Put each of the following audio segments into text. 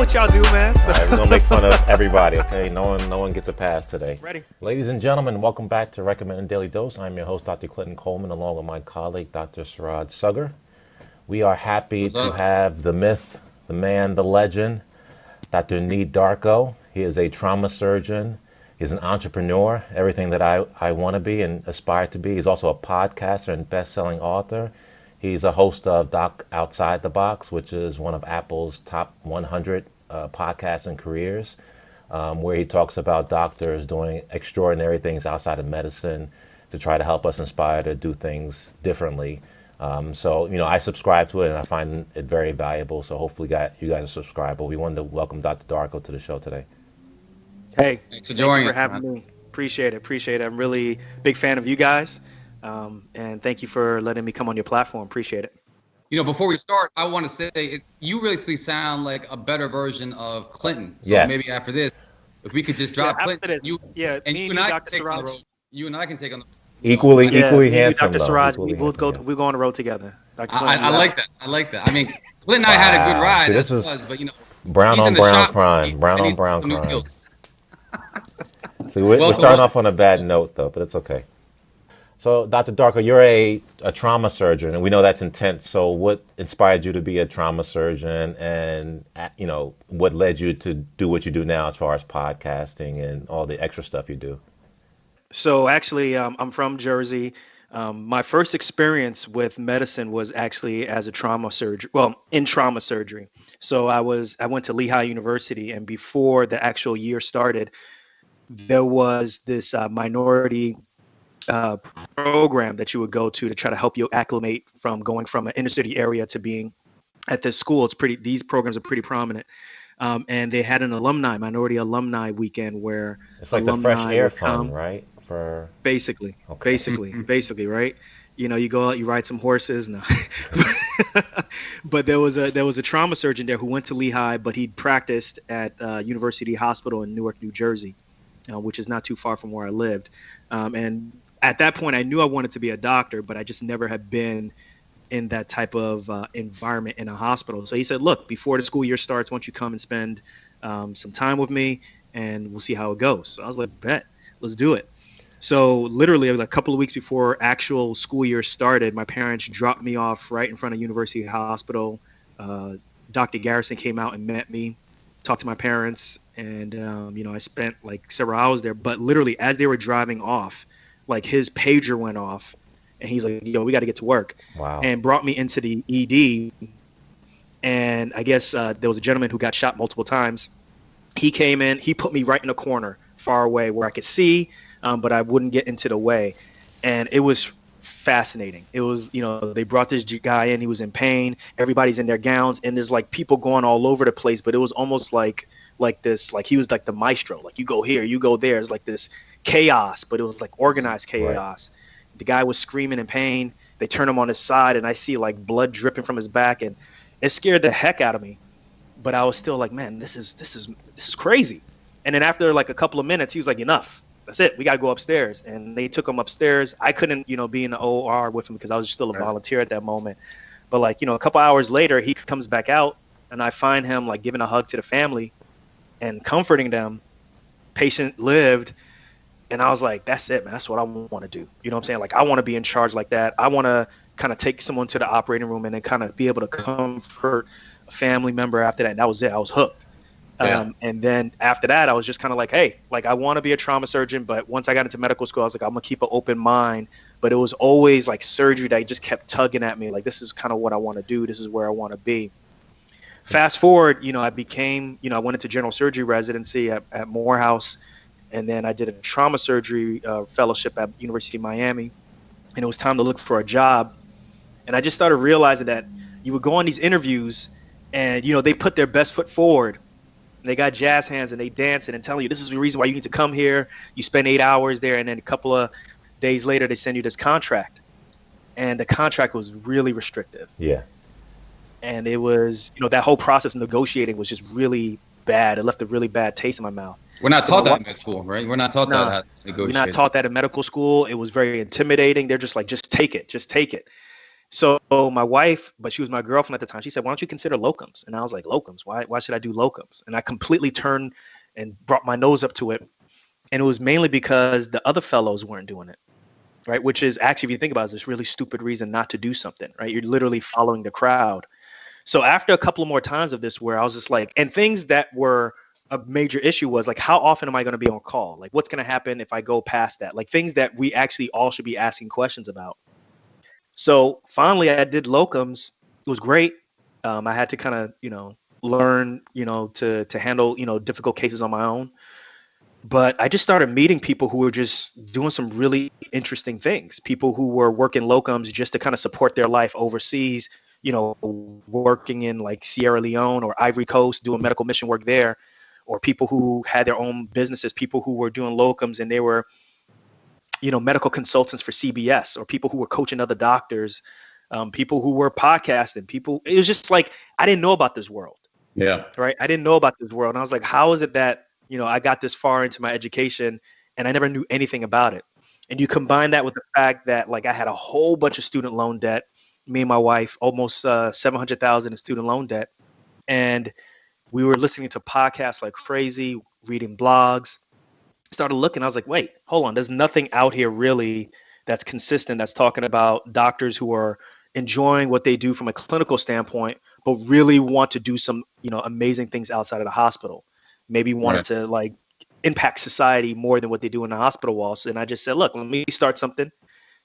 what y'all do, man. All right, we're gonna make fun of everybody, okay? No one gets a pass today. Ready? Ladies and gentlemen, welcome back to Recommended Daily Dose. I'm your host, Dr. Clenton Coleman, along with my colleague, Dr. Suraj Saggar. We are happy to have the myth, the man, the legend, Dr. Nii Darko. He is a trauma surgeon. He's an entrepreneur, everything that I want to be and aspire to be. He's also a podcaster and best-selling author. He's a host of Doc Outside the Box, which is one of Apple's top 100 podcasts and careers, where he talks about doctors doing extraordinary things outside of medicine to try to help us inspire to do things differently. So, I subscribe to it and I find it very valuable. So hopefully you guys are subscribed. But we wanted to welcome Dr. Darko to the show today. Hey, thanks for joining us, having me. Appreciate it. I'm really big fan of you guys. And thank you for letting me come on your platform. Appreciate it. Before we start, I want to say you really sound like a better version of Clinton. So yes. Maybe after this, if we could just drop Clinton, you and I can take on the road. You and I can take on the equally handsome. Dr. Suraj, we'll go on the road together. I like that. I mean, Clinton and I had a good ride. See, this is brown on brown crime. Brown on brown crime. See, we're starting off on a bad note though, but it's okay. So, Dr. Darko, you're a trauma surgeon, and we know that's intense. So what inspired you to be a trauma surgeon, and, what led you to do what you do now as far as podcasting and all the extra stuff you do? So actually, I'm from Jersey. My first experience with medicine was actually as a trauma surgeon. Well, in trauma surgery. So I went to Lehigh University, and before the actual year started, there was this minority program that you would go to try to help you acclimate from going from an inner city area to being at this school. These programs are pretty prominent. And they had an minority alumni weekend where it's like the fresh air fund, right? Basically, right? You go out, you ride some horses. No. But there was a trauma surgeon there who went to Lehigh, but he'd practiced at University Hospital in Newark, New Jersey, which is not too far from where I lived. And at that point, I knew I wanted to be a doctor, but I just never had been in that type of environment in a hospital. So he said, look, before the school year starts, why don't you come and spend some time with me, and we'll see how it goes. So I was like, bet, let's do it. So literally a couple of weeks before actual school year started, my parents dropped me off right in front of University Hospital. Dr. Garrison came out and met me, talked to my parents, and I spent several hours there. But literally as they were driving off, his pager went off, and he's like, yo, we got to get to work. Wow. And brought me into the ED. And I guess there was a gentleman who got shot multiple times. He came in, he put me right in a corner far away where I could see, but I wouldn't get into the way. And it was fascinating. It was, they brought this guy in, he was in pain. Everybody's in their gowns, and there's people going all over the place, but it was almost like he was like the maestro. You go here, you go there. It's like this chaos, but it was organized chaos. Right. The guy was screaming in pain. They turn him on his side, and I see blood dripping from his back, and it scared the heck out of me. But I was still like, man, this is crazy. And then after a couple of minutes, he was like, enough. That's it. We got to go upstairs. And they took him upstairs. I couldn't, be in the OR with him because I was still a volunteer at that moment. But a couple hours later, he comes back out, and I find him giving a hug to the family and comforting them. Patient lived. And I was like, that's it, man. That's what I want to do. You know what I'm saying? I want to be in charge like that. I want to kind of take someone to the operating room and then kind of be able to comfort a family member after that. And that was it. I was hooked. Yeah. And then after that, I was just kind of hey, I want to be a trauma surgeon. But once I got into medical school, I was like, I'm going to keep an open mind. But it was always surgery that just kept tugging at me. This is kind of what I want to do. This is where I want to be. Fast forward, I became, I went into general surgery residency at Morehouse. And then I did a trauma surgery fellowship at University of Miami. And it was time to look for a job. And I just started realizing that you would go on these interviews and, they put their best foot forward. And they got jazz hands and they dancing and telling you, this is the reason why you need to come here. You spend 8 hours there. And then a couple of days later, they send you this contract. And the contract was really restrictive. Yeah. And it was, that whole process of negotiating was just really bad. It left a really bad taste in my mouth. We're not taught that in med school, right? We're not taught that how to negotiate. We're not taught that in medical school. It was very intimidating. They're just just take it. So my wife, but she was my girlfriend at the time, she said, why don't you consider locums? And I was like, locums? Why should I do locums? And I completely turned and brought my nose up to it. And it was mainly because the other fellows weren't doing it, right? Which is actually, if you think about it, this really stupid reason not to do something, right? You're literally following the crowd. So after a couple of more times of this, where I was just like, and things that were a major issue was like, how often am I going to be on call? Like, what's going to happen if I go past that? Like things that we actually all should be asking questions about. So finally, I did locums. It was great. I had to kind of, learn, to handle, difficult cases on my own. But I just started meeting people who were just doing some really interesting things. People who were working locums just to kind of support their life overseas, working in like Sierra Leone or Ivory Coast, doing medical mission work there, or people who had their own businesses, people who were doing locums and they were medical consultants for CBS, or people who were coaching other doctors, people who were podcasting, it was just like, I didn't know about this world. Yeah. Right. I didn't know about this world. And I was like, how is it that, I got this far into my education and I never knew anything about it? And you combine that with the fact that like I had a whole bunch of student loan debt, me and my wife, almost 700,000 in student loan debt. And we were listening to podcasts like crazy, reading blogs. Started looking, I was like, wait, hold on, there's nothing out here really that's consistent, that's talking about doctors who are enjoying what they do from a clinical standpoint, but really want to do some amazing things outside of the hospital, maybe wanted to like impact society more than what they do in the hospital walls. And I just said, look, let me start something,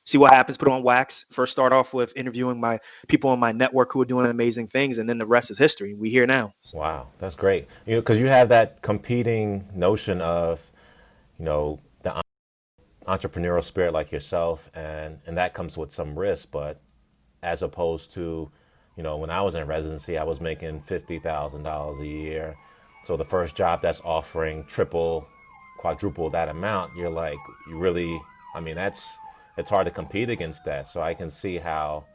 see what happens, put it on wax. First start off with interviewing my people on my network who are doing amazing things, and then the rest is history. We here now. Wow, that's great. Because you have that competing notion of the entrepreneurial spirit like yourself, and that comes with some risk. But as opposed to, when I was in residency, I was making $50,000 a year. So the first job that's offering triple, quadruple that amount, you're like, it's hard to compete against that. So I can see how,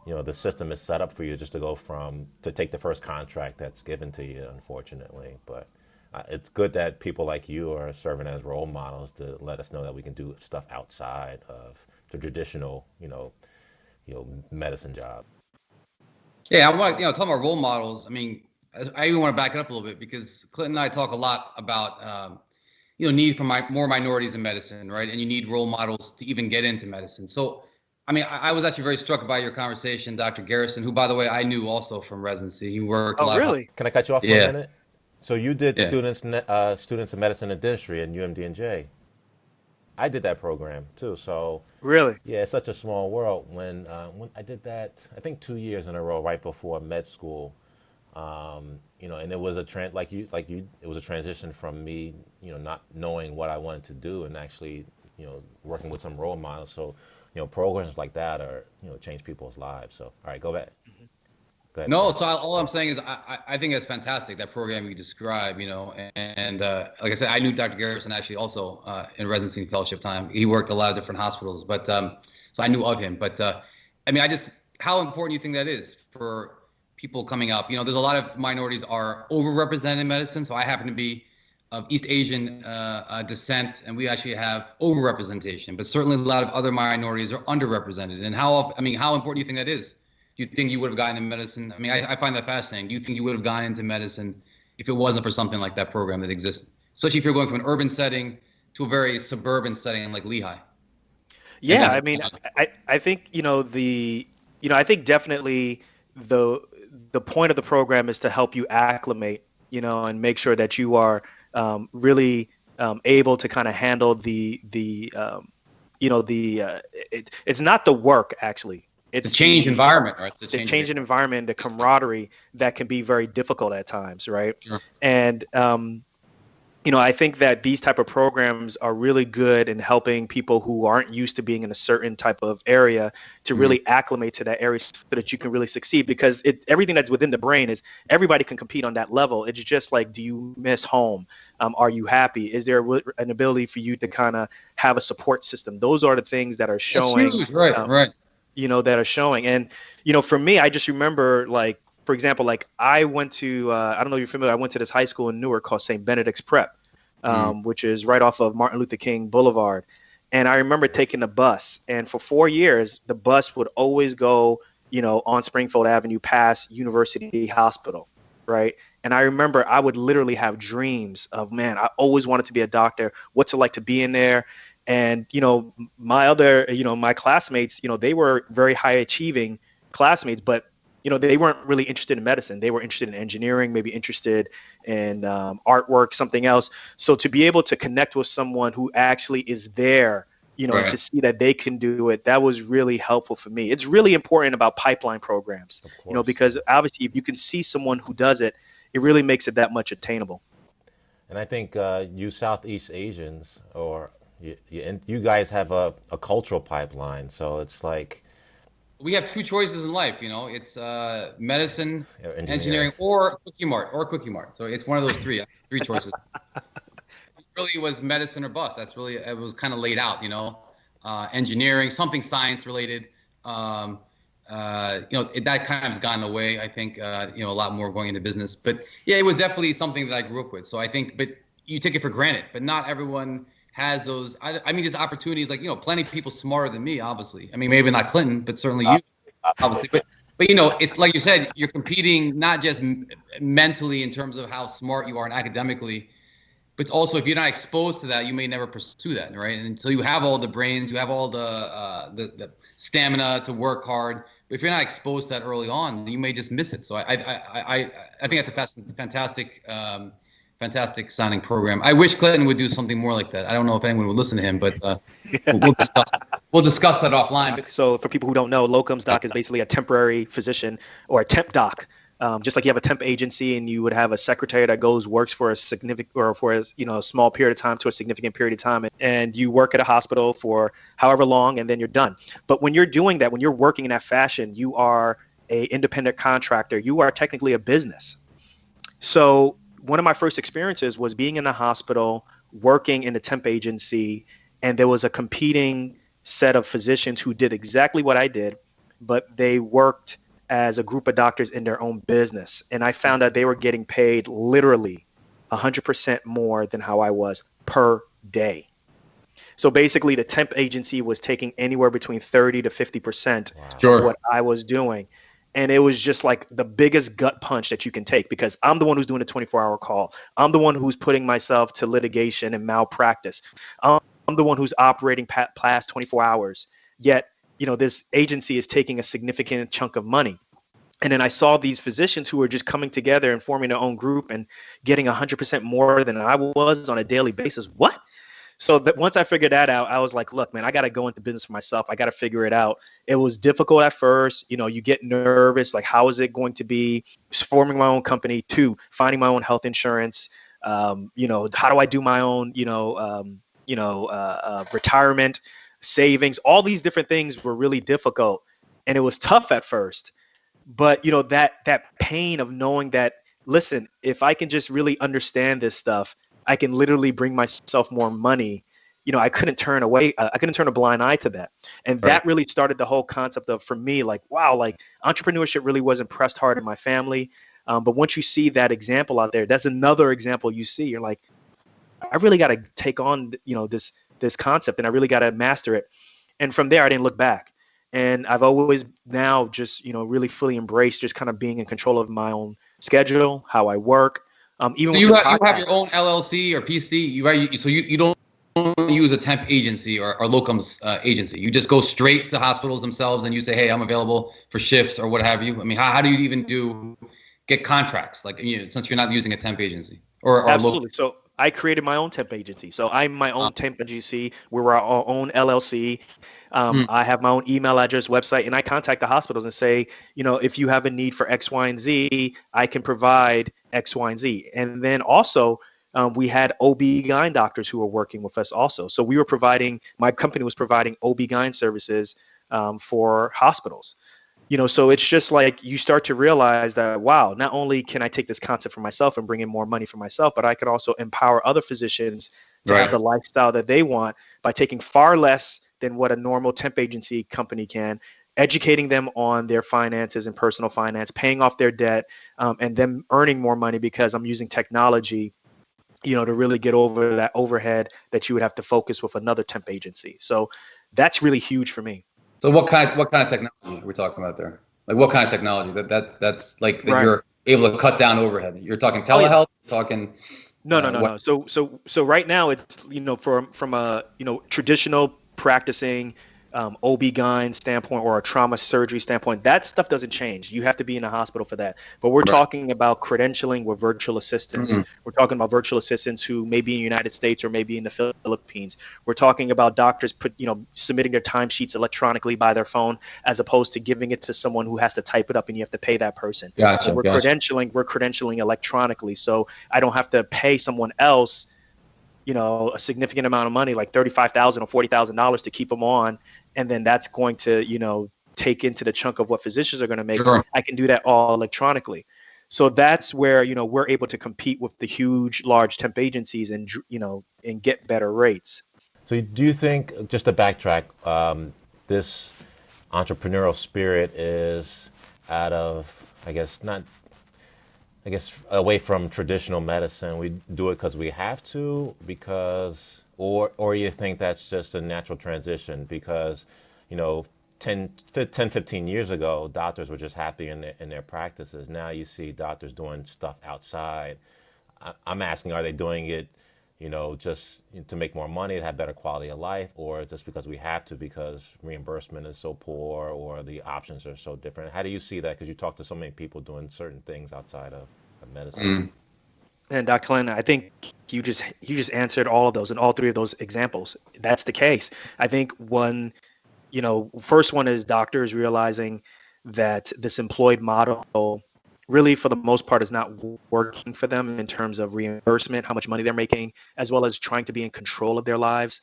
the system is set up for you just to take the first contract that's given to you, unfortunately. But it's good that people like you are serving as role models to let us know that we can do stuff outside of the traditional, medicine job. Yeah, I want talking about role models. I mean, I even want to back it up a little bit, because Clinton and I talk a lot about need for more minorities in medicine, right? And you need role models to even get into medicine. So, I mean, I was actually very struck by your conversation, Dr. Garrison, who, by the way, I knew also from residency. He worked a lot. Really? Can I cut you off for a minute? So you did students of medicine and dentistry at UMD&J. I did that program too. So Really? yeah, it's such a small world. When I did that, I think 2 years in a row, right before med school. And it was it was a transition from me, not knowing what I wanted to do and actually, working with some role models. So, programs like that are, change people's lives. So, all right, go back. Go ahead. No, so all I'm saying is I think it's fantastic, that program you describe, and like I said, I knew Dr. Garrison actually also in residency and fellowship time. He worked a lot of different hospitals, but so I knew of him. But I mean, how important do you think that is for people coming up? There's a lot of minorities are overrepresented in medicine. So I happen to be of East Asian descent, and we actually have overrepresentation. But certainly a lot of other minorities are underrepresented. And how important do you think that is? Do you think you would have gotten into medicine? I mean, I find that fascinating. Do you think you would have gotten into medicine if it wasn't for something like that program that existed? Especially if you're going from an urban setting to a very suburban setting like Lehigh. Yeah, I mean, I think I think definitely the point of the program is to help you acclimate, and make sure that you are really able to kind of handle it's not the work actually. It's a change environment, right? It's a change in environment, the camaraderie that can be very difficult at times, right? Sure. And I think that these type of programs are really good in helping people who aren't used to being in a certain type of area to really acclimate to that area so that you can really succeed, because everything that's within the brain is everybody can compete on that level. It's just like, do you miss home? Are you happy? Is there an ability for you to kind of have a support system? Those are the things that are showing, right. That are showing. And, for me, I just remember, like, for example, like I went to, I don't know if you're familiar, I went to this high school in Newark called St. Benedict's Prep, which is right off of Martin Luther King Boulevard. And I remember taking the bus, and for 4 years, the bus would always go on Springfield Avenue past University Hospital, right? And I remember I would literally have dreams of, man, I always wanted to be a doctor. What's it like to be in there? And, my classmates, they were very high achieving classmates, but, they weren't really interested in medicine. They were interested in engineering, maybe interested in artwork, something else. So to be able to connect with someone who actually is there, Right. to see that they can do it, that was really helpful for me. It's really important about pipeline programs, because obviously if you can see someone who does it, it really makes it that much attainable. And I think you Southeast Asians, or you guys have a cultural pipeline. So it's like We have two choices in life, it's medicine, Or engineering, or Quickie Mart. So it's one of those three choices. It really was medicine or bust. It was kind of laid out, engineering, something science related. That kind of has gone away. I think, a lot more going into business, but yeah, it was definitely something that I grew up with. So I think, but you take it for granted, but not everyone has those. I mean, just opportunities, like, plenty of people smarter than me, obviously. I mean, maybe not Clinton, but certainly you, obviously. But it's like you said, you're competing not just mentally in terms of how smart you are and academically, but it's also, if you're not exposed to that, you may never pursue that, right? And until you have all the brains, you have all the stamina to work hard. But if you're not exposed to that early on, you may just miss it. So I think that's a fantastic signing program. I wish Clinton would do something more like that. I don't know if anyone would listen to him, but we'll discuss that offline. So for people who don't know, locums doc is basically a temporary physician or a temp doc. Just like you have a temp agency and you would have a secretary that works for a significant, or for a small period of time to a significant period of time, and you work at a hospital for however long, and then you're done. But when you're doing that, when you're working in that fashion, you are a independent contractor. You are technically a business. So one of my first experiences was being in a hospital, working in a temp agency, and there was a competing set of physicians who did exactly what I did, but they worked as a group of doctors in their own business. And I found out they were getting paid literally 100% more than how I was per day. So basically the temp agency was taking anywhere between 30 to 50% of what I was doing. And it was just like the biggest gut punch that you can take, because I'm the one who's doing the 24-hour call. I'm the one who's putting myself to litigation and malpractice. I'm the one who's operating past 24 hours. Yet, this agency is taking a significant chunk of money. And then I saw these physicians who were just coming together and forming their own group and getting 100% more than I was on a daily basis. What? So that once I figured that out, I was like, look, man, I got to go into business for myself. I got to figure it out. It was difficult at first. You get nervous. Like, how is it going to be forming my own company? 2, finding my own health insurance. How do I do my own, retirement savings? All these different things were really difficult, and it was tough at first. But that pain of knowing that, listen, if I can just really understand this stuff, I can literally bring myself more money. I couldn't turn a blind eye to that. And that really started the whole concept of, for me, like, wow, like entrepreneurship really wasn't pressed hard in my family. But once you see that example out there, that's another example you see. You're like, I really got to take on, this concept, and I really got to master it. And from there, I didn't look back. And I've always now just, really fully embraced just kind of being in control of my own schedule, how I work. Even so you have your own LLC or PC, so you don't use a temp agency or locums agency. You just go straight to hospitals themselves and you say, hey, I'm available for shifts or what have you. I mean, how do you even get contracts, like, since you're not using a temp agency or absolutely. So I created my own temp agency. So I'm my own temp agency. We're our own LLC. I have my own email address, website, and I contact the hospitals and say, if you have a need for X, Y, and Z, I can provide X, Y, and Z. And then also we had OB-GYN doctors who were working with us also. So my company was providing OB-GYN services for hospitals. So it's just like you start to realize that, wow, not only can I take this concept for myself and bring in more money for myself, but I could also empower other physicians to have the lifestyle that they want by taking far less than what a normal temp agency company can, educating them on their finances and personal finance, paying off their debt, and them earning more money because I'm using technology, to really get over that overhead that you would have to focus with another temp agency. So that's really huge for me. So what kind of technology are we talking about there? Like what kind of technology? That's like that Right. you're able to cut down overhead. You're talking Oh yeah. telehealth, talking No, no, no, what? no. So right now it's from a traditional practicing OB-GYN standpoint or a trauma surgery standpoint, that stuff doesn't change. You have to be in a hospital for that. But we're Right. talking about credentialing with virtual assistants. Mhm. We're talking about virtual assistants who may be in the United States or maybe in the Philippines. We're talking about doctors submitting their timesheets electronically by their phone as opposed to giving it to someone who has to type it up and you have to pay that person. So Gotcha, gotcha. we're credentialing electronically. So I don't have to pay someone else a significant amount of money, like $35,000 or $40,000 to keep them on. And then that's going to, take into the chunk of what physicians are going to make. Sure. I can do that all electronically. So that's where, we're able to compete with the huge, large temp agencies and get better rates. So do you think, just to backtrack, this entrepreneurial spirit is out of, away from traditional medicine? We do it because we have to, or you think that's just a natural transition because, 10, 15 years ago, doctors were just happy in their practices. Now you see doctors doing stuff outside. I'm asking, are they doing it, just to make more money, to have better quality of life, or just because we have to, because reimbursement is so poor or the options are so different? How do you see that? Because you talk to so many people doing certain things outside of medicine. Mm. And Dr. Clenton, I think you just answered all of those and all three of those examples. That's the case. I think first one is doctors realizing that this employed model really, for the most part, is not working for them in terms of reimbursement, how much money they're making, as well as trying to be in control of their lives.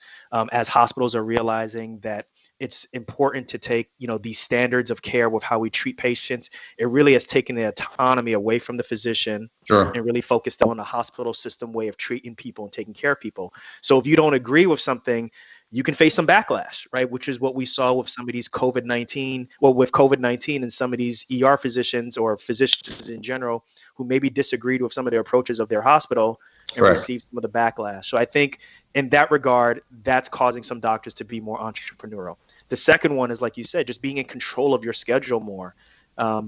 As hospitals are realizing that it's important to take, these standards of care with how we treat patients, it really has taken the autonomy away from the physician. Sure. And really focused on the hospital system way of treating people and taking care of people. So if you don't agree with something, you can face some backlash, right? Which is what we saw with some of these with COVID-19 and some of these ER physicians or physicians in general who maybe disagreed with some of their approaches of their hospital and received some of the backlash. So I think in that regard, that's causing some doctors to be more entrepreneurial. The second one is, like you said, just being in control of your schedule more.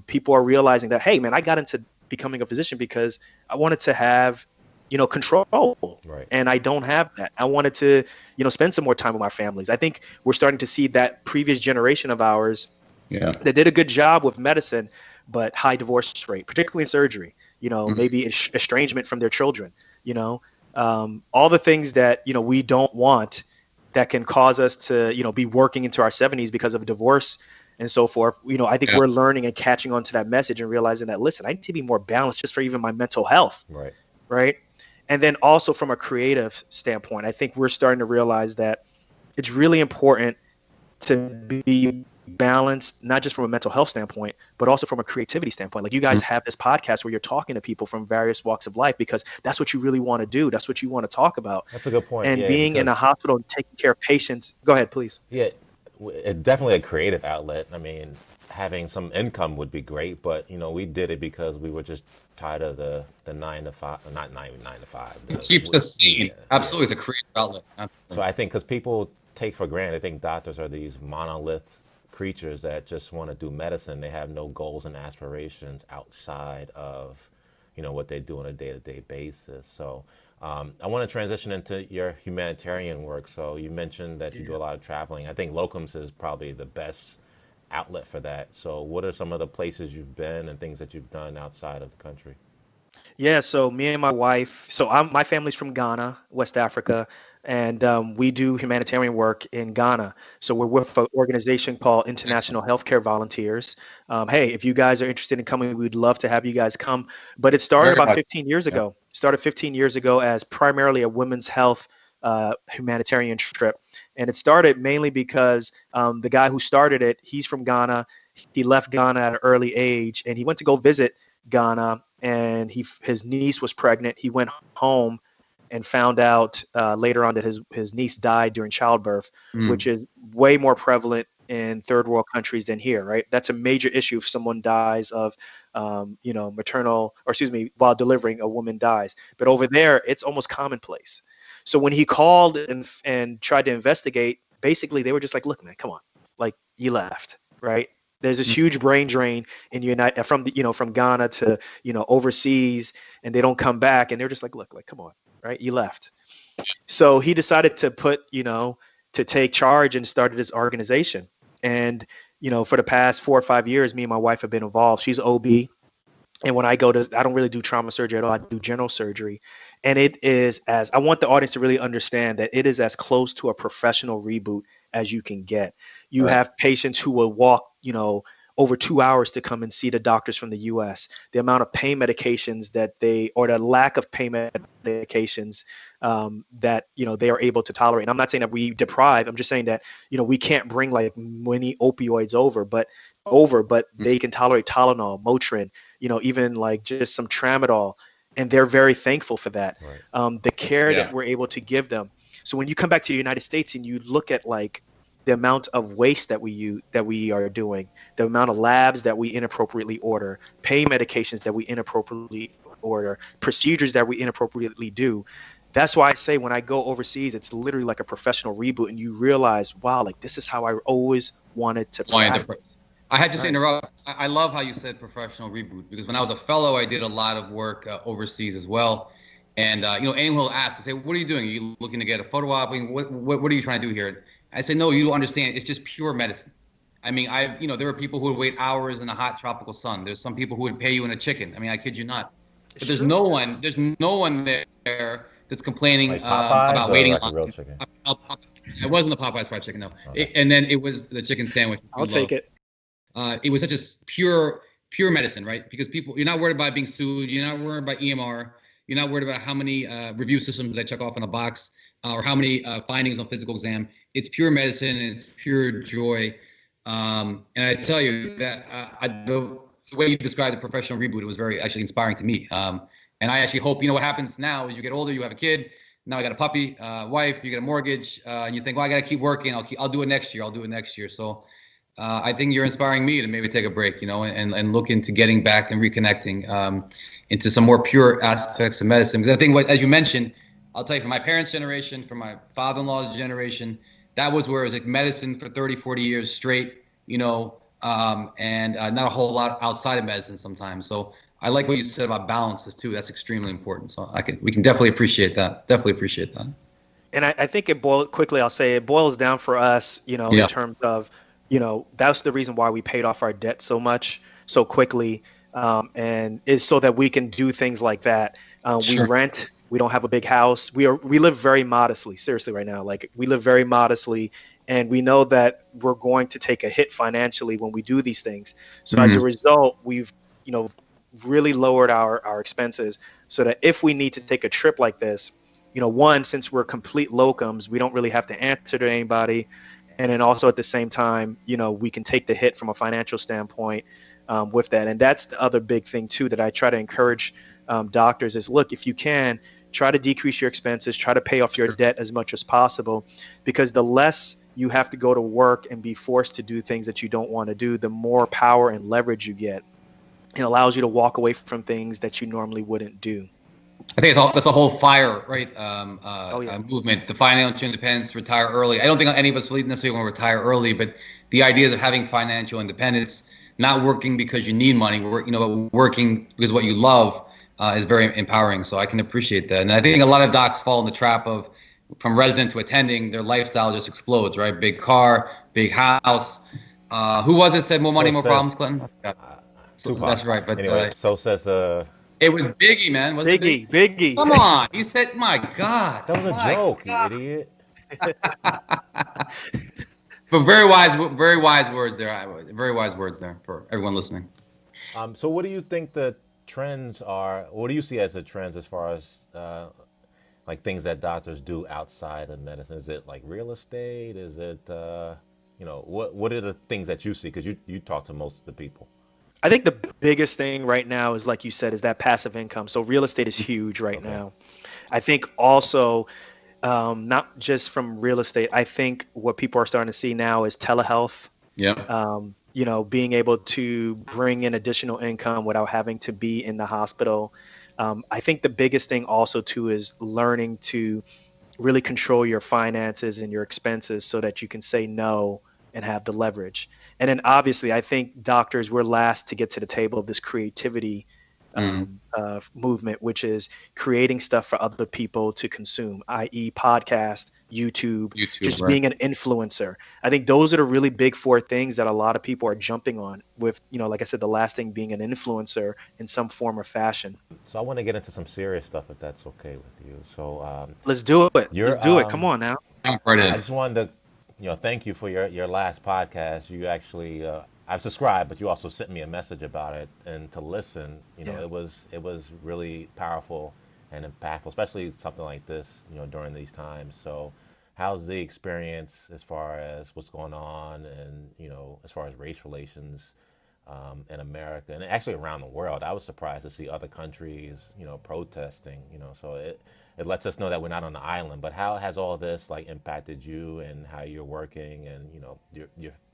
People are realizing that, hey, man, I got into becoming a physician because I wanted to have control. Right. And I don't have that. I wanted to, spend some more time with my families. I think we're starting to see that previous generation of ours that did a good job with medicine, but high divorce rate, particularly in surgery, maybe estrangement from their children, all the things that, we don't want that can cause us to, be working into our 70s because of divorce and so forth. I think we're learning and catching on to that message and realizing that, listen, I need to be more balanced just for even my mental health. Right. Right. And then also from a creative standpoint, I think we're starting to realize that it's really important to be balanced, not just from a mental health standpoint, but also from a creativity standpoint. Like you guys have this podcast where you're talking to people from various walks of life because that's what you really want to do. That's what you want to talk about. That's a good point. And being in a hospital and taking care of patients. Go ahead, please. Yeah, definitely a creative outlet. I mean, having some income would be great, but we did it because we were just tired of the 9 to 5, not 9 to 5. It keeps us sane. Absolutely, it's a creative outlet. Absolutely. So I think because people take for granted, I think doctors are these monolith creatures that just want to do medicine. They have no goals and aspirations outside of what they do on a day-to-day basis. So I want to transition into your humanitarian work. So you mentioned that you do a lot of traveling. I think locums is probably the best outlet for that. So what are some of the places you've been and things that you've done outside of the country? Yeah, so me and my wife, my family's from Ghana, West Africa, and we do humanitarian work in Ghana. So we're with an organization called International Healthcare Volunteers. Hey, if you guys are interested in coming, we'd love to have you guys come. But it started about 15 years ago. Started 15 years ago as primarily a women's health humanitarian trip. And it started mainly because the guy who started it, he's from Ghana. He left Ghana at an early age and he went to go visit Ghana and his niece was pregnant. He went home and found out later on that his niece died during childbirth, which is way more prevalent in third world countries than here, right? That's a major issue if someone dies of, while delivering, a woman dies. But over there, it's almost commonplace. So when he called and tried to investigate, basically they were just like, look, man, come on, like you left, right? There's this huge brain drain in from Ghana to overseas, and they don't come back, and they're just like, look, like, come on, right? You left. So he decided to to take charge and started his organization. And for the past 4 or 5 years, me and my wife have been involved. She's OB. And when I don't really do trauma surgery at all. I do general surgery. And I want the audience to really understand that it is as close to a professional reboot as you can get. You have patients who will walk, over 2 hours to come and see the doctors from the US. The amount of pain medications or the lack of pain medications that, they are able to tolerate. And I'm not saying that we deprive, I'm just saying that, we can't bring like many opioids over, but they can tolerate Tylenol, Motrin, even like just some Tramadol, and they're very thankful for that. Right. The care that we're able to give them. So when you come back to the United States and you look at like the amount of waste that we are doing, the amount of labs that we inappropriately order, pain medications that we inappropriately order, procedures that we inappropriately do. That's why I say when I go overseas, it's literally like a professional reboot, and you realize, wow, like this is how I always wanted to practice. I had to interrupt. I love how you said professional reboot, because when I was a fellow, I did a lot of work overseas as well. And anyone will ask, they say, "What are you doing? Are you looking to get a photo op? What are you trying to do here?" I say, "No, you don't understand. It's just pure medicine." I mean, there were people who would wait hours in the hot tropical sun. There's some people who would pay you in a chicken. I mean, I kid you not. But there's no one there that's complaining Like about waiting. Like a real chicken? It wasn't the Popeyes fried chicken, no. Okay. And then it was the chicken sandwich. I'll take it. It was such a pure medicine, right? Because you're not worried about being sued. You're not worried about EMR. You're not worried about how many review systems they check off in a box or how many findings on physical exam. It's pure medicine and it's pure joy. And I tell you that the way you described the professional reboot, it was very actually inspiring to me. And I actually hope, what happens now is you get older, you have a kid. Now I got a puppy, wife, you get a mortgage, and you think, well, I got to keep working. I'll do it next year. So I think you're inspiring me to maybe take a break, and look into getting back and reconnecting into some more pure aspects of medicine. Because I think, as you mentioned, I'll tell you, from my parents' generation, from my father-in-law's generation, that was where it was like medicine for 30, 40 years straight, and not a whole lot outside of medicine sometimes. So I like what you said about balances too. That's extremely important. So we can definitely appreciate that. And I think I'll say it boils down for us, in terms of, that's the reason why we paid off our debt so quickly, and is so that we can do things like that. We rent. We don't have a big house. We live very modestly. Seriously, right now, like we live very modestly, and we know that we're going to take a hit financially when we do these things. So as a result, we've really lowered our expenses so that if we need to take a trip like this, one, since we're complete locums, we don't really have to answer to anybody. And then also at the same time, we can take the hit from a financial standpoint with that. And that's the other big thing too, that I try to encourage doctors is, look, if you can, try to decrease your expenses, try to pay off your debt as much as possible, because the less you have to go to work and be forced to do things that you don't want to do, the more power and leverage you get. It allows you to walk away from things that you normally wouldn't do. I think that's a whole FIRE, right? Movement, the financial independence, retire early. I don't think any of us necessarily want to retire early, but the idea of having financial independence, not working because you need money, working because what you love is very empowering. So I can appreciate that. And I think a lot of docs fall in the trap of, from resident to attending, their lifestyle just explodes, right? Big car, big house. Who was it said more money, more problems, Clinton? That's right. But anyway, so says the... It was Biggie, man. Wasn't Biggie. Come on. He said, my God. That was a joke, you idiot. But very wise words there. Very wise words there for everyone listening. So what do you think the trends are? What do you see as the trends as far as like things that doctors do outside of medicine? Is it like real estate? Is it, what are the things that you see? Because you talk to most of the people. I think the biggest thing right now is, like you said, is that passive income. So real estate is huge right now. I think also, not just from real estate, I think what people are starting to see now is telehealth. Yeah. Being able to bring in additional income without having to be in the hospital. I think the biggest thing also too is learning to really control your finances and your expenses so that you can say no and have the leverage. And then obviously, I think doctors were last to get to the table of this creativity movement, which is creating stuff for other people to consume, i.e., podcast, YouTube, just right. being an influencer. I think those are the really big four things that a lot of people are jumping on. With, like I said, the last thing being an influencer in some form or fashion. So I want to get into some serious stuff, if that's okay with you. So Let's do it. Let's you're do it. Come on now. Jump right I in. just wanted to, thank you for your last podcast. You actually, I've subscribed, but you also sent me a message about it, and to listen, Yeah. it was really powerful and impactful, especially something like this, during these times. So, how's the experience as far as what's going on, and as far as race relations in America and actually around the world? I was surprised to see other countries, protesting. So it lets us know that we're not on the island. But how has all this like impacted you and how you're working and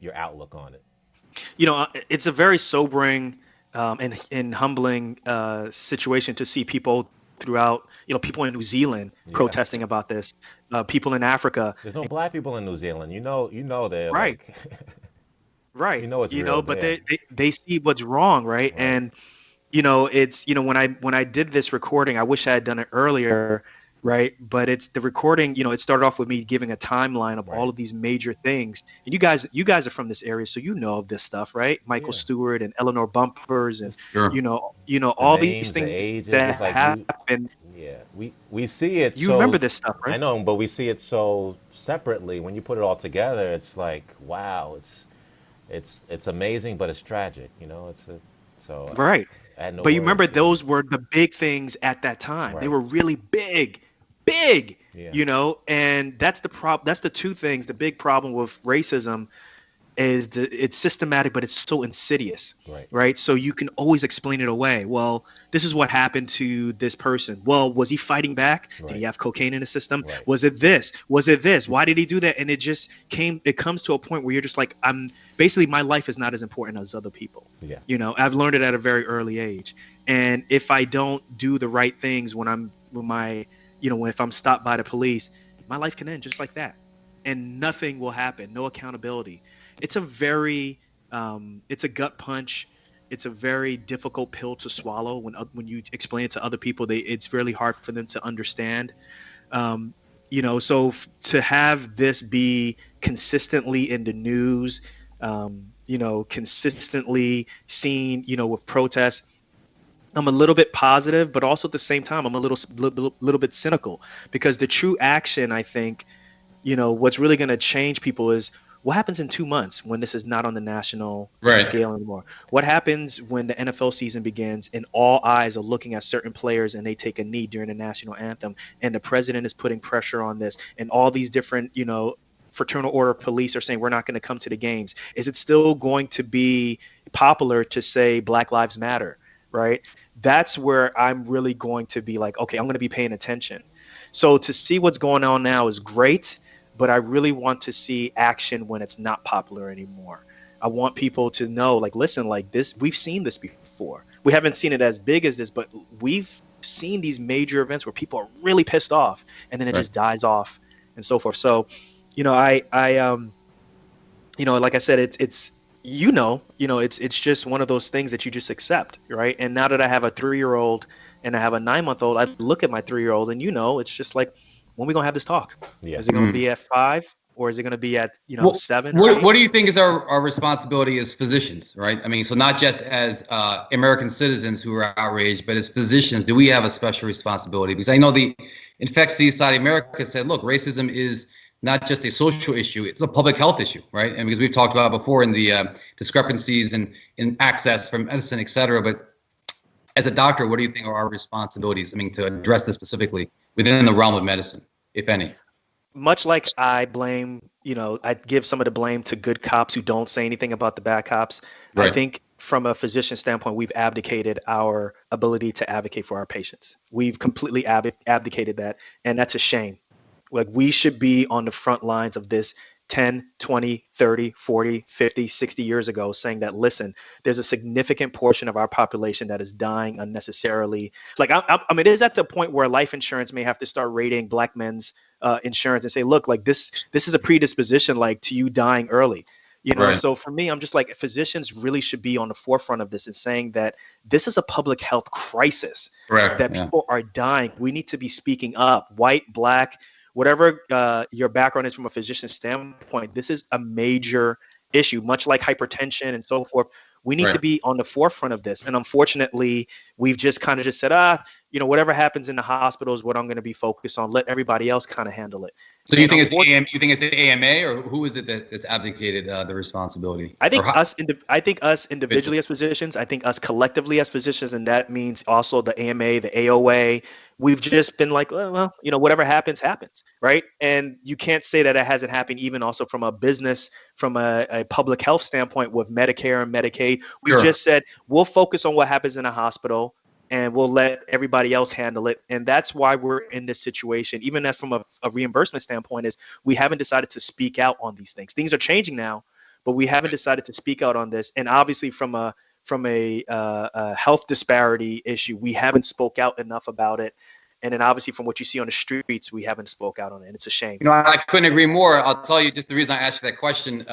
your outlook on it? It's a very sobering and humbling situation to see people throughout, people in New Zealand Yeah. protesting about this, people in Africa. There's no black people in New Zealand. They're Right. like, Right. it's real But there. they see what's wrong, right? Right. And it's when I did this recording, I wish I had done it earlier, right? But it's the recording, it started off with me giving a timeline of all Right. of these major things. And you guys are from this area, so of this stuff, right? Michael Yeah. Stewart and Eleanor Bumpers and Sure. all The these names, the things ages, that it's like happen. yeah, we see it. You So remember this stuff, I right? know, but we see it so separately. When you put it all together, it's like, wow, it's amazing, but it's tragic. So Right. I had no But you remember words. Yeah. those were the big things at that time. They Right. were really big, Yeah. and that's that's the two things. The big problem with racism is it's systematic, but it's so insidious, Right. right? So you can always explain it away. Well, this is what happened to this person. Well, was he fighting back? Did Right. he have cocaine in his system? Right. Was it this? Was it this? Why did he do that? And it comes to a point where you're just like, basically my life is not as important as other people. Yeah. I've learned it at a very early age. And if I don't do the right things if I'm stopped by the police, my life can end just like that. And nothing will happen, no accountability. It's it's a gut punch. It's a very difficult pill to swallow when you explain it to other people. It's really hard for them to understand. So to have this be consistently in the news, consistently seen, with protests, I'm a little bit positive, but also at the same time, I'm a little bit cynical, because the true action, I think, what's really going to change people is what happens in 2 months when this is not on the national Right. scale anymore. What happens when the NFL season begins and all eyes are looking at certain players and they take a knee during the national anthem, and the president is putting pressure on this, and all these different, fraternal order of police are saying we're not going to come to the games. Is it still going to be popular to say Black Lives Matter, right? That's where I'm really going to be like, okay, I'm going to be paying attention. So to see what's going on now is great, but I really want to see action when it's not popular anymore. I want people to know, like, listen, like this, we've seen this before. We haven't seen it as big as this, but we've seen these major events where people are really pissed off and then it just dies off and so forth. So, like I said, it's it's just one of those things that you just accept, right? And now that I have a 3-year-old and I have a 9-month-old, I look at my 3-year-old and it's just like, when are we gonna have this talk? Yeah. Is it gonna be at 5 or is it gonna be at 7? What do you think is our responsibility as physicians, right? I mean, so not just as American citizens who are outraged, but as physicians, do we have a special responsibility? Because I know the Infectious Disease Society of America said, look, racism is not just a social issue, it's a public health issue, right? And because we've talked about before in the discrepancies in access from medicine, et cetera. But as a doctor, what do you think are our responsibilities? I mean, to address this specifically within the realm of medicine, if any? Much like I blame, I give some of the blame to good cops who don't say anything about the bad cops. Right. I think from a physician standpoint, we've abdicated our ability to advocate for our patients. We've completely abdicated that. And that's a shame. Like, we should be on the front lines of this 10, 20, 30, 40, 50, 60 years ago, saying that, listen, there's a significant portion of our population that is dying unnecessarily. Like, I mean, is that the point where life insurance may have to start rating Black men's insurance and say, look, like this is a predisposition, like, to you dying early. Right. So for me, I'm just like, physicians really should be on the forefront of this and saying that this is a public health crisis, Correct. that Yeah. people are dying. We need to be speaking up, white, black, whatever your background is from a physician standpoint. This is a major issue, much like hypertension and so forth. We need to Right. be on the forefront of this. And unfortunately, we've just kind of just said, whatever happens in the hospital is what I'm going to be focused on. Let everybody else kind of handle it. So you And think you think it's the AMA, or who is it that's abdicated the responsibility? I think Or how, I think us individually as physicians, I think us collectively as physicians, and that means also the AMA, the AOA. We've just been like, well, whatever happens, happens, right? And you can't say that it hasn't happened, even also from a business, from a public health standpoint with Medicare and Medicaid. We've Sure. just said we'll focus on what happens in a hospital, and we'll let everybody else handle it. And that's why we're in this situation, even as from a reimbursement standpoint, is we haven't decided to speak out on these things. Things are changing now, but we haven't decided to speak out on this. And obviously, from a health disparity issue, we haven't spoke out enough about it. And then obviously, from what you see on the streets, we haven't spoke out on it. And it's a shame. I couldn't agree more. I'll tell you just the reason I asked you that question.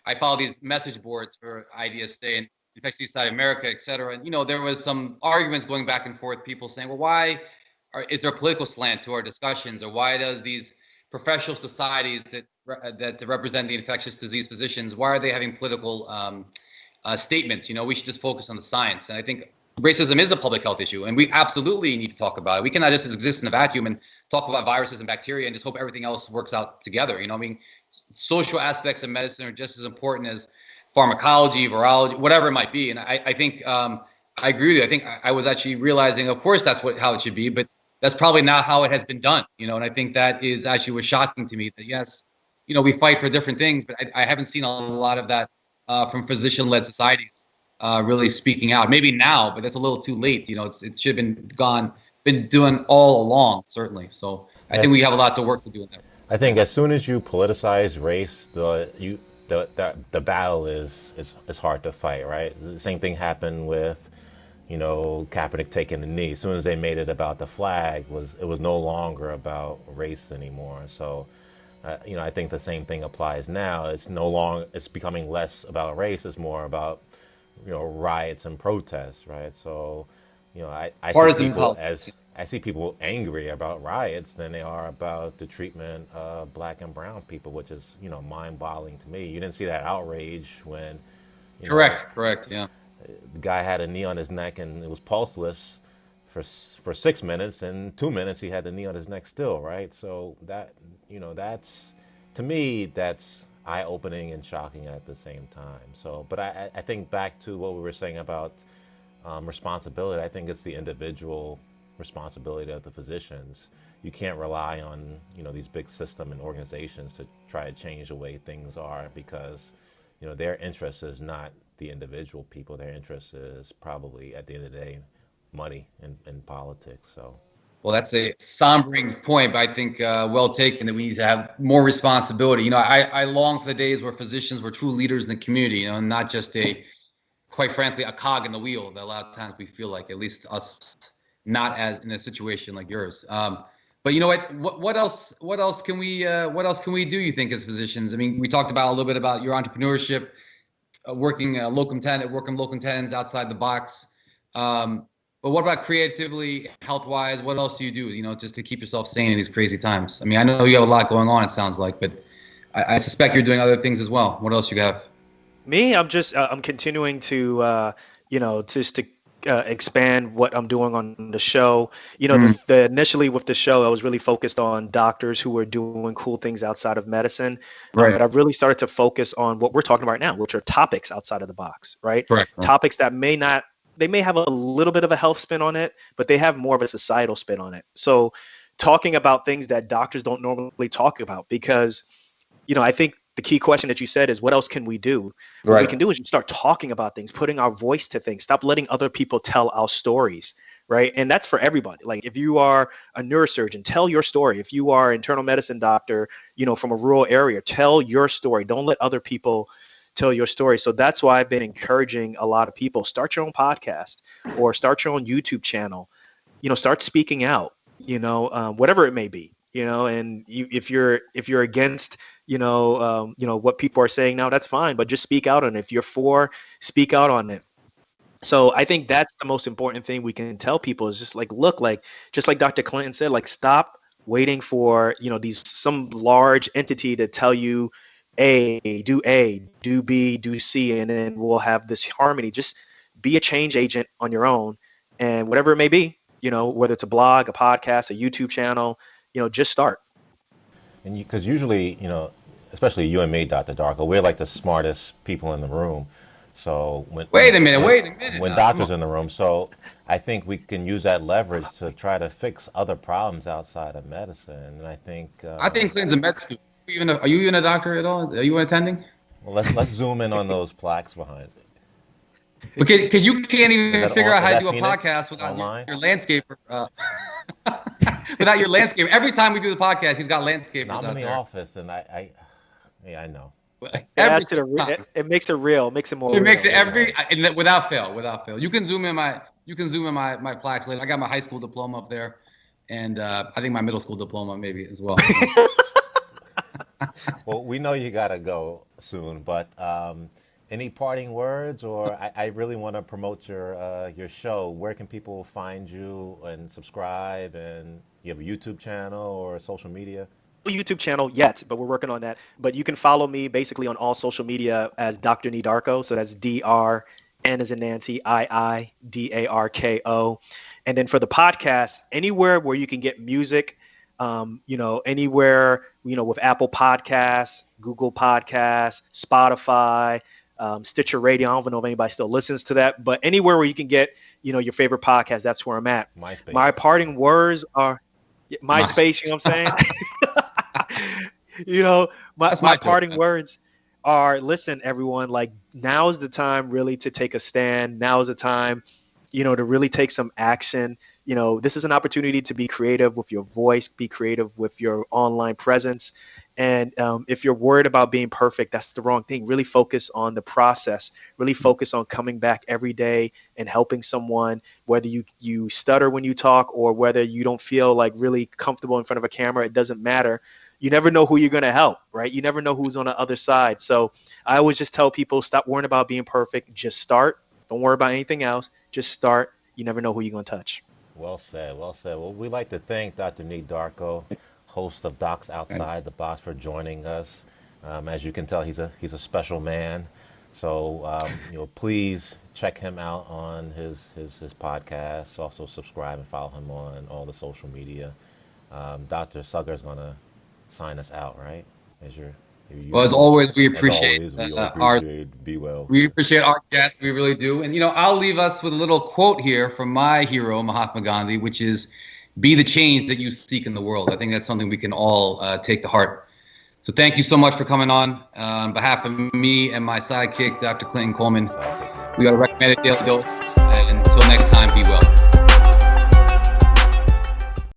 I follow these message boards for IDSA and Infectious Disease Society of America, et cetera. And, there was some arguments going back and forth, people saying, well, why is there a political slant to our discussions? Or why does these professional societies that represent the infectious disease physicians, why are they having political statements? We should just focus on the science. And I think racism is a public health issue, and we absolutely need to talk about it. We cannot just exist in a vacuum and talk about viruses and bacteria and just hope everything else works out together. Social aspects of medicine are just as important as pharmacology, virology, whatever it might be. And I think I agree with you. I think I was actually realizing, of course, that's how it should be, but that's probably not how it has been done. And I think that is actually was shocking to me, that yes, we fight for different things, but I haven't seen a lot of that from physician-led societies really speaking out. Maybe now, but that's a little too late. It should have been doing all along, certainly. So I think we have a lot to work to do in that. I think as soon as you politicize race, the battle is hard to fight, right? The same thing happened with, Kaepernick taking the knee. As soon as they made it about the flag, it was no longer about race anymore. So, I think the same thing applies now. It's becoming less about race. It's more about, riots and protests, right? So, I see people angry about riots than they are about the treatment of black and brown people, which is, mind-boggling to me. You didn't see that outrage when, Correct, yeah. The guy had a knee on his neck and it was pulseless for 6 minutes, and 2 minutes he had the knee on his neck still, right? So that's, to me, that's eye-opening and shocking at the same time. So, but I think back to what we were saying about responsibility. I think it's the individual responsibility of the physicians. You can't rely on these big system and organizations to try to change the way things are, because their interest is not the individual people. Their interest is probably, at the end of the day, money and politics. So, well, that's a sombering point, but I think well taken, that we need to have more responsibility. I long for the days where physicians were true leaders in the community, and not just quite frankly, a cog in the wheel that a lot of times we feel like, at least us, not as in a situation like yours. But what else can we do, you think, as physicians? I mean, we talked about a little bit about your entrepreneurship, working locum tenens outside the box. But what about creatively, health-wise? What else do you do, just to keep yourself sane in these crazy times? I mean, I know you have a lot going on, it sounds like, but I suspect you're doing other things as well. What else you have? Me, I'm just I'm continuing to just to expand what I'm doing on the show. The initially with the show, I was really focused on doctors who were doing cool things outside of medicine. Right. But I've really started to focus on what we're talking about right now, which are topics outside of the box, right? Correct. Topics that may have a little bit of a health spin on it, but they have more of a societal spin on it. So talking about things that doctors don't normally talk about, because, I think the key question that you said is, what else can we do? What we can do is start talking about things, putting our voice to things, stop letting other people tell our stories, right? And that's for everybody. Like, if you are a neurosurgeon, tell your story. If you are an internal medicine doctor, from a rural area, tell your story. Don't let other people tell your story. So that's why I've been encouraging a lot of people, start your own podcast or start your own YouTube channel, start speaking out, whatever it may be. and if you're against, what people are saying now, that's fine, but just speak out on it. If you're for, speak out on it. So I think that's the most important thing we can tell people is just like, look, like, just like Dr. Clinton said, like, stop waiting for, some large entity to tell you A, do B, do C, and then we'll have this harmony. Just be a change agent on your own, and whatever it may be, whether it's a blog, a podcast, a YouTube channel, just start. And because usually, especially you and me, Dr. Darko, we're like the smartest people in the room. So wait a minute. When doctor's in the room, so I think we can use that leverage to try to fix other problems outside of medicine. And I think Clinton's a med student. Are you even a doctor at all? Are you attending? Well, let's zoom in on those plaques behind it. Because you can't even figure out how to do a Phoenix podcast without online? your landscaper. Without your landscaper. Every time we do the podcast, he's got landscapers I'm out in the there. office, and I know. It makes it real, makes it more real. It makes it without fail. You can zoom in my plaques later. I got my high school diploma up there, and I think my middle school diploma maybe as well. Well, we know you gotta go soon, but any parting words? Or I really want to promote your show. Where can people find you and subscribe? And you have a YouTube channel or social media? YouTube channel yet, but we're working on that. But you can follow me basically on all social media as Dr. Nii Darko. So that's DR, N as in Nancy, IIDARKO. And then for the podcast, anywhere where you can get music, anywhere, with Apple Podcasts, Google Podcasts, Spotify, Stitcher Radio. I don't even know if anybody still listens to that, but anywhere where you can get, your favorite podcast, that's where I'm at. MySpace. My parting words are MySpace, you know what I'm saying? My parting words are, listen, everyone, like, now is the time really to take a stand. Now is the time, to really take some action. This is an opportunity to be creative with your voice, be creative with your online presence. And if you're worried about being perfect, that's the wrong thing. Really focus on the process, really focus on coming back every day and helping someone, whether you stutter when you talk or whether you don't feel like really comfortable in front of a camera, it doesn't matter. You never know who you're going to help, right? You never know who's on the other side. So I always just tell people, stop worrying about being perfect. Just start. Don't worry about anything else. Just start. You never know who you're going to touch. Well said. Well, we'd like to thank Dr. Nii Darko, host of Docs Outside the Box, for joining us. As you can tell, he's a special man. So please check him out on his podcast. Also subscribe and follow him on all the social media. Dr. Saggar is going to sign us out, right? As always, we appreciate be well. We appreciate our guests. We really do. And, I'll leave us with a little quote here from my hero, Mahatma Gandhi, which is, be the change that you seek in the world. I think that's something we can all take to heart. So thank you so much for coming on. On behalf of me and my sidekick, Dr. Clenton Coleman, we are Recommended Daily Dose. And until next time, be well.